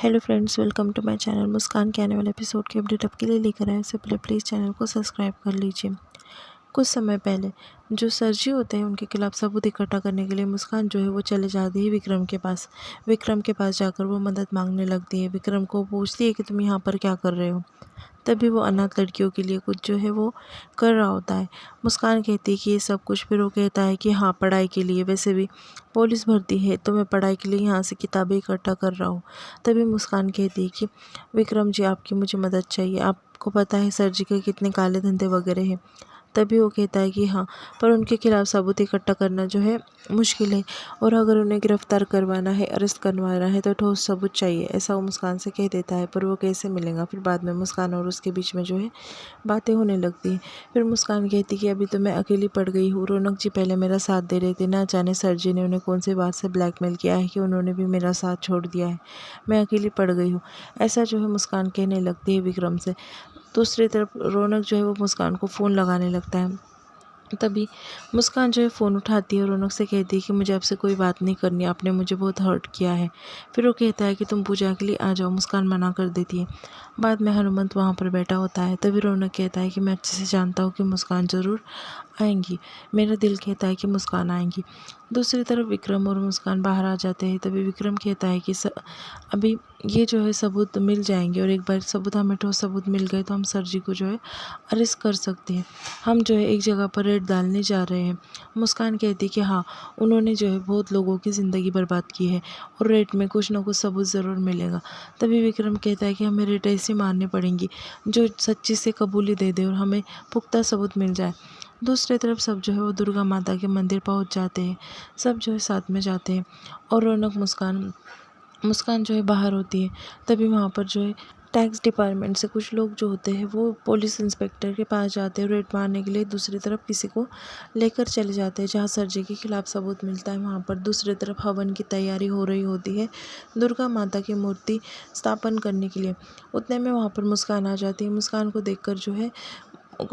Hello friends, welcome to my channel. Muskan के आने वाले एपिसोड के अपडेट आपके लिए लेकर आए। उससे पहले प्लीज़ चैनल को सब्सक्राइब कर लीजिए। कुछ समय पहले जो सर जी होते हैं उनके खिलाफ सबूत इकट्ठा करने के लिए मुस्कान जो है वो चले जाती है विक्रम के पास। विक्रम के पास जाकर वो मदद मांगने लगती है। विक्रम को पूछती है कि तुम यहाँ पर क्या कर रहे हो। तभी वो अनाथ लड़कियों के लिए कुछ जो है वो कर रहा होता है। मुस्कान कहती है कि ये सब कुछ, फिर वो कहता है कि हाँ, पढ़ाई के लिए, वैसे भी पुलिस भर्ती है तो मैं पढ़ाई के लिए यहाँ से किताबें इकट्ठा कर रहा हूँ। तभी मुस्कान कहती है कि विक्रम जी, आपकी मुझे मदद चाहिए। आपको पता है सर जी के कितने काले धंधे वगैरह हैं। तभी वो कहता है कि हाँ, पर उनके खिलाफ सबूत इकट्ठा करना जो है मुश्किल है, और अगर उन्हें गिरफ्तार करवाना है, अरेस्ट करवाना है तो ठोस सबूत चाहिए। ऐसा वो मुस्कान से कह देता है, पर वो कैसे मिलेगा। फिर बाद में मुस्कान और उसके बीच में जो है बातें होने लगती हैं। फिर मुस्कान कहती कि अभी तो मैं अकेली पड़ गई हूँ। रौनक जी पहले मेरा साथ दे रहे थे, ना जाने सर जी ने उन्हें कौन सी बात से ब्लैकमेल किया है कि उन्होंने भी मेरा साथ छोड़ दिया है। मैं अकेली पड़ गई हूँ, ऐसा जो है मुस्कान कहने लगती है विक्रम से। दूसरी तरफ रौनक जो है वो मुस्कान को फ़ोन लगाने लगता है। तभी मुस्कान जो है फ़ोन उठाती है और रौनक से कहती है कि मुझे आपसे कोई बात नहीं करनी, आपने मुझे बहुत हर्ट किया है। फिर वो कहता है कि तुम पूजा के लिए आ जाओ। मुस्कान मना कर देती है। बाद में हनुमंत वहाँ पर बैठा होता है। तभी रौनक कहता है कि मैं अच्छे से जानता हूँ कि मुस्कान ज़रूर आएंगी, मेरा दिल कहता है कि मुस्कान आएंगी। दूसरी तरफ विक्रम और मुस्कान बाहर आ जाते हैं। तभी विक्रम कहता है कि अभी ये जो है सबूत मिल जाएंगे, और एक बार सबूत, हमें ठोस सबूत मिल गए तो हम सर जी को जो है अरेस्ट कर सकते हैं। हम जो है एक जगह पर रेड डालने जा रहे हैं। मुस्कान कहती कि हाँ, उन्होंने जो है बहुत लोगों की ज़िंदगी बर्बाद की है, और रेड में कुछ ना कुछ सबूत ज़रूर मिलेगा। तभी विक्रम कहता है कि हमें रेड ऐसी मारनी पड़ेंगी जो सच्ची से कबूली दे दे और हमें पुख्ता सबूत मिल जाए। दूसरी तरफ सब जो है वो दुर्गा माता के मंदिर पहुंच जाते हैं। सब जो है साथ में जाते हैं, और रौनक मुस्कान मुस्कान जो है बाहर होती है। तभी वहाँ पर जो है टैक्स डिपार्टमेंट से कुछ लोग जो होते हैं वो पुलिस इंस्पेक्टर के पास जाते हैं रेड मारने के लिए। दूसरी तरफ किसी को लेकर चले जाते हैं जहाँ सर जी के खिलाफ सबूत मिलता है। वहाँ पर दूसरी तरफ हवन की तैयारी हो रही होती है दुर्गा माता की मूर्ति स्थापन करने के लिए। उतने में वहाँ पर मुस्कान आ जाती है। मुस्कान को देखकर जो है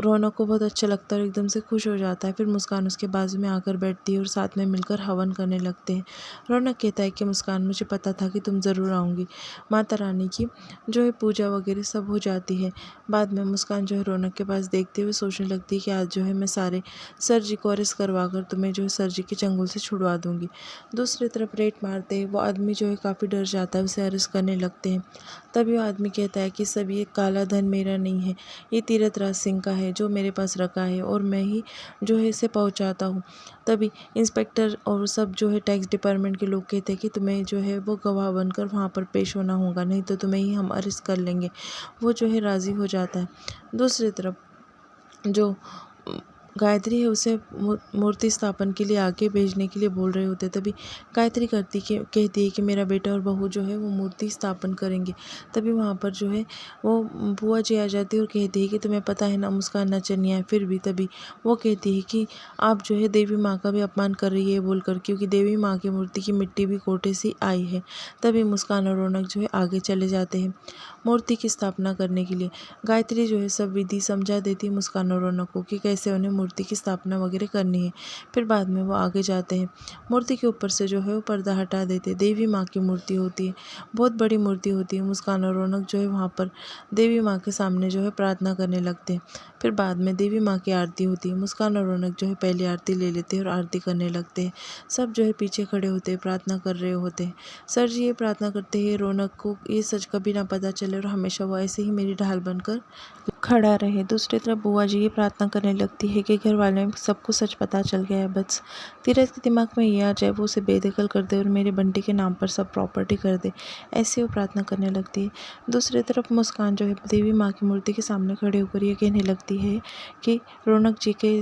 रौनक को बहुत अच्छा लगता है और एकदम से खुश हो जाता है। फिर मुस्कान उसके बाजू में आकर बैठती है और साथ में मिलकर हवन करने लगते हैं। रौनक कहता है कि मुस्कान, मुझे पता था कि तुम ज़रूर आओगी। माता रानी की जो है पूजा वगैरह सब हो जाती है। बाद में मुस्कान जो है रौनक के पास देखते हुए सोचने लगती है कि आज जो है मैं सारे सर जी को अरेस्ट करवा कर तुम्हें जो है सर जी के चंगुल से छुड़वा दूंगी। दूसरी तरफ रेड मारते हैं वो आदमी जो है काफ़ी डर जाता है, उसे अरेस्ट करने लगते हैं। तभी वो आदमी कहता है कि सब ये काला धन मेरा नहीं है, ये तीरथ राज सिंह का है जो मेरे पास रखा है, और मैं ही जो है इसे पहुंचाता हूँ। तभी इंस्पेक्टर और सब जो है टैक्स डिपार्टमेंट के लोग कहते हैं कि तुम्हें जो है वो गवाह बनकर वहाँ पर पेश होना होगा, नहीं तो तुम्हें ही हम अरेस्ट कर लेंगे। वो जो है राज़ी हो जाता है। दूसरी तरफ जो गायत्री है उसे मूर्ति स्थापन के लिए आगे भेजने के लिए बोल रहे होते। तभी गायत्री कहती है कि मेरा बेटा और बहू जो है वो मूर्ति स्थापन करेंगे। तभी वहाँ पर जो है वो बुआ जी आ जाती है और कहती है कि तुम्हें पता है ना मुस्कान नचनिया है, फिर भी। तभी वो कहती है कि आप जो है देवी माँ का भी अपमान कर रही है बोलकर, क्योंकि देवी माँ की मूर्ति की मिट्टी भी कोटे से आई है। तभी मुस्कान और रौनक जो है आगे चले जाते हैं मूर्ति की स्थापना करने के लिए। गायत्री जो है सब विधि समझा देती है मुस्कान और रौनक को कि कैसे उन्हें मूर्ति की स्थापना वगैरह करनी है। फिर बाद में वो आगे जाते हैं। मूर्ति के ऊपर से जो है वो पर्दा हटा देते हैं। देवी माँ की मूर्ति होती है, बहुत बड़ी मूर्ति होती है। मुस्कान और रौनक जो है वहाँ पर देवी माँ के सामने जो है प्रार्थना करने लगते हैं। फिर बाद में देवी माँ की आरती होती है। मुस्कान और रौनक जो है पहली आरती ले लेते हैं और आरती करने लगते हैं। सब जो है पीछे खड़े होते हैं, प्रार्थना कर रहे होते हैं। सर जी ये प्रार्थना करते हैं रौनक को ये सच कभी ना पता चले और हमेशा वो ऐसे ही मेरी ढाल बनकर खड़ा रहे। दूसरी तरफ बुआ जी ये प्रार्थना करने लगती है कि घर वाले सबको सच पता चल गया है, बस तीरथ के दिमाग में ये आ जाए वो उसे बेदखल कर दे और मेरे बंटी के नाम पर सब प्रॉपर्टी कर दे। ऐसे वो प्रार्थना करने लगती है। दूसरी तरफ मुस्कान जो है देवी माँ की मूर्ति के सामने खड़े होकर ये कहने लगती है कि रौनक जी के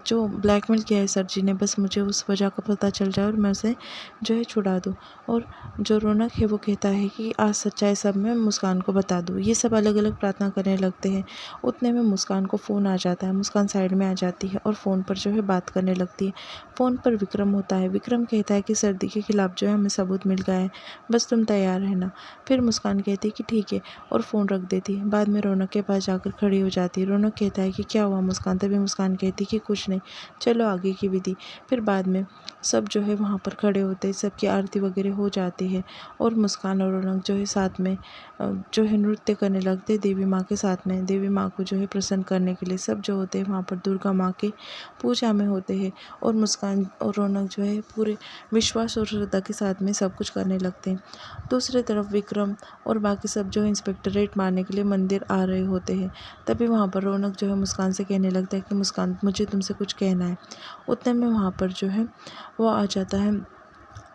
जो ब्लैकमेल किया है सर जी ने, बस मुझे उस वजह का पता चल जाए और मैं उसे जो है छुड़ा दूँ। और जो रौनक है वो कहता है कि आज सच्चाई सब मैं मुस्कान को बता दूँ। ये सब अलग अलग प्रार्थना करने लगते हैं। उतने में मुस्कान को फ़ोन आ जाता है। मुस्कान साइड में आ जाती है और फ़ोन पर जो है बात करने लगती है। फ़ोन पर विक्रम होता है। विक्रम कहता है कि सर्दी के खिलाफ जो है हमें सबूत मिल गया है, बस तुम तैयार रहना। फिर मुस्कान कहती है कि ठीक है, और फ़ोन रख देती है। बाद में रौनक के पास जाकर खड़ी हो जाती है। रौनक कहता है कि क्या हुआ मुस्कान। तभी मुस्कान कहती है कि कुछ नहीं, चलो आगे की विधि। फिर बाद में सब जो है वहाँ पर खड़े होते हैं, सबकी आरती वगैरह हो जाती है और मुस्कान और रौनक जो है साथ में जो है नृत्य करने लगते हैं देवी माँ के साथ में। देवी माँ को जो है प्रसन्न करने के लिए सब जो होते हैं वहाँ पर दुर्गा माँ के पूजा में होते हैं और मुस्कान और रौनक जो है पूरे विश्वास और श्रद्धा के साथ में सब कुछ करने लगते हैं। दूसरी तरफ विक्रम और बाकी सब जो है इंस्पेक्टर रेड मारने के लिए मंदिर आ रहे होते हैं। तभी वहाँ पर रौनक जो है मुस्कान से कहने लगता है कि मुस्कान, मुझे तुमसे कुछ कहना है। उतने में वहाँ पर जो है वो आ जाता है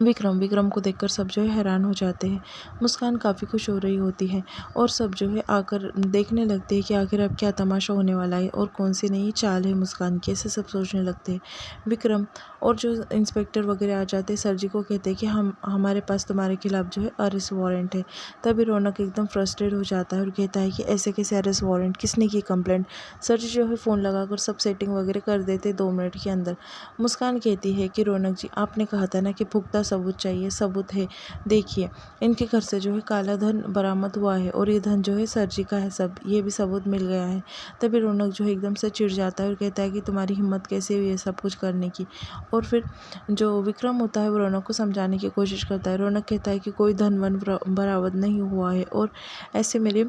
विक्रम को देखकर सब जो है हैरान हो जाते हैं। मुस्कान काफ़ी खुश हो रही होती है और सब जो है आकर देखने लगते हैं कि आखिर अब क्या तमाशा होने वाला है और कौन सी नई चाल है मुस्कान की, ऐसे सब सोचने लगते हैं। विक्रम और जो इंस्पेक्टर वगैरह आ जाते हैं सर जी को कहते हैं कि हमारे पास तुम्हारे खिलाफ़ जो है अरेस्ट वारंट है। तभी रौनक एकदम फ्रस्ट्रेट हो जाता है और कहता है कि ऐसे कैसे अरेस्ट वारंट, किसने की कंप्लेंट। सर जी जो है फ़ोन लगाकर सब सेटिंग वगैरह कर देते 2 मिनट के अंदर। मुस्कान कहती है कि रौनक जी, आपने कहा था ना कि पुख्ता सबूत चाहिए, सबूत है, देखिए इनके घर से जो है काला धन बरामद हुआ है और ये धन जो है सर जी का है, सब ये भी सबूत मिल गया है। तभी रौनक जो है एकदम से चिढ़ जाता है और कहता है कि तुम्हारी हिम्मत कैसे हुई है सब कुछ करने की। और फिर जो विक्रम होता है वो रौनक को समझाने की कोशिश करता है। रौनक कहता है कि कोई धन वन बरामद नहीं हुआ है और ऐसे मेरे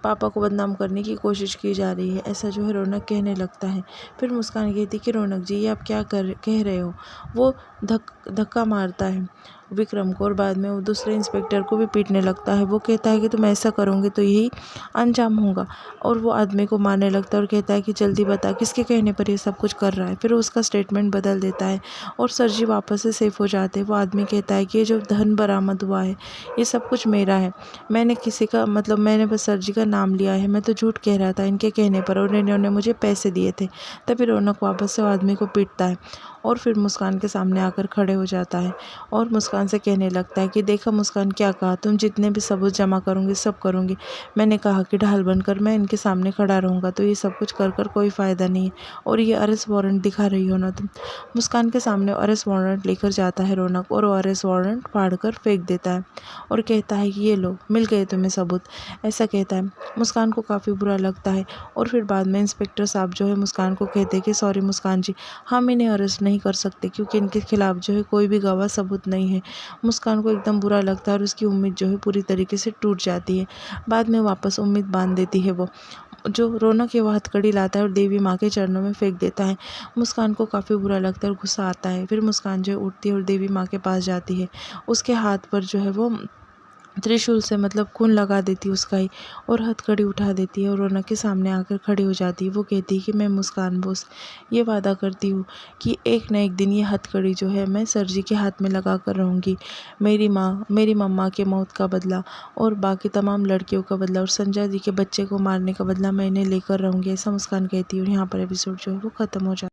पापा को बदनाम करने की कोशिश की जा रही है, ऐसा जो है रौनक कहने लगता है। फिर मुस्कान कहती कि रौनक जी, ये आप क्या कह रहे हो। वो धक्का मारता है विक्रम को और बाद में वो दूसरे इंस्पेक्टर को भी पीटने लगता है। वो कहता है कि तुम ऐसा करोगे तो यही अंजाम होगा और वो आदमी को मारने लगता है और कहता है कि जल्दी बता किसके कहने पर ये सब कुछ कर रहा है। फिर उसका स्टेटमेंट बदल देता है और सर जी वापस से सेफ हो जाते हैं। वो आदमी कहता है कि ये जो धन बरामद हुआ है ये सब कुछ मेरा है, मैंने किसी का मतलब मैंने बस सर जी का नाम लिया है, मैं तो झूठ कह रहा था इनके कहने पर और इन्होंने मुझे पैसे दिए थे। तभी रौनक वापस से वो आदमी को पीटता है और फिर मुस्कान के सामने आकर खड़े हो जाता है और मुस्कान से कहने लगता है कि देखा मुस्कान, क्या कहा, तुम जितने भी सबूत जमा करूँगी सब करूँगी। मैंने कहा कि ढाल बनकर मैं इनके सामने खड़ा रहूँगा, तो ये सब कुछ कर कोई फ़ायदा नहीं है और ये अरेस्ट वारंट दिखा रही हो ना तुम। मुस्कान के सामने अरेस्ट वारंट लेकर जाता है रौनक और वो अरेस्ट वारंट फाड़ कर फेंक देता है और कहता है कि ये लो, मिल गए तुम्हें सबूत, ऐसा कहता है। मुस्कान को काफ़ी बुरा लगता है और फिर बाद में इंस्पेक्टर साहब जो है मुस्कान को कहते हैं कि सॉरी मुस्कान जी, हम इन्हें अरेस्ट नहीं कर सकते क्योंकि इनके खिलाफ़ जो है कोई भी गवाह सबूत नहीं है। मुस्कान को एकदम बुरा लगता है और उसकी उम्मीद जो है पूरी तरीके से टूट जाती है। बाद में वापस उम्मीद बांध देती है वो। जो रौनक है वो हथकड़ी लाता है और देवी माँ के चरणों में फेंक देता है। मुस्कान को काफ़ी बुरा लगता है और गुस्सा आता है। फिर मुस्कान जो है उठती है और देवी माँ के पास जाती है। उसके हाथ पर जो है वो त्रिशूल से मतलब खून लगा देती है उसका ही और हथकड़ी उठा देती है और रौनक के सामने आकर खड़ी हो जाती है। वो कहती है कि मैं मुस्कान बोस ये वादा करती हूँ कि एक न एक दिन ये हथकड़ी जो है मैं सर जी के हाथ में लगा कर रहूँगी। मेरी माँ, मेरी मम्मा के मौत का बदला और बाकी तमाम लड़कियों का बदला और संजय जी के बच्चे को मारने का बदला मैं इन्हें लेकर रहूँगी, ऐसा मुस्कान कहती है। और यहाँ पर एपिसोड जो है वो ख़त्म हो जाता है।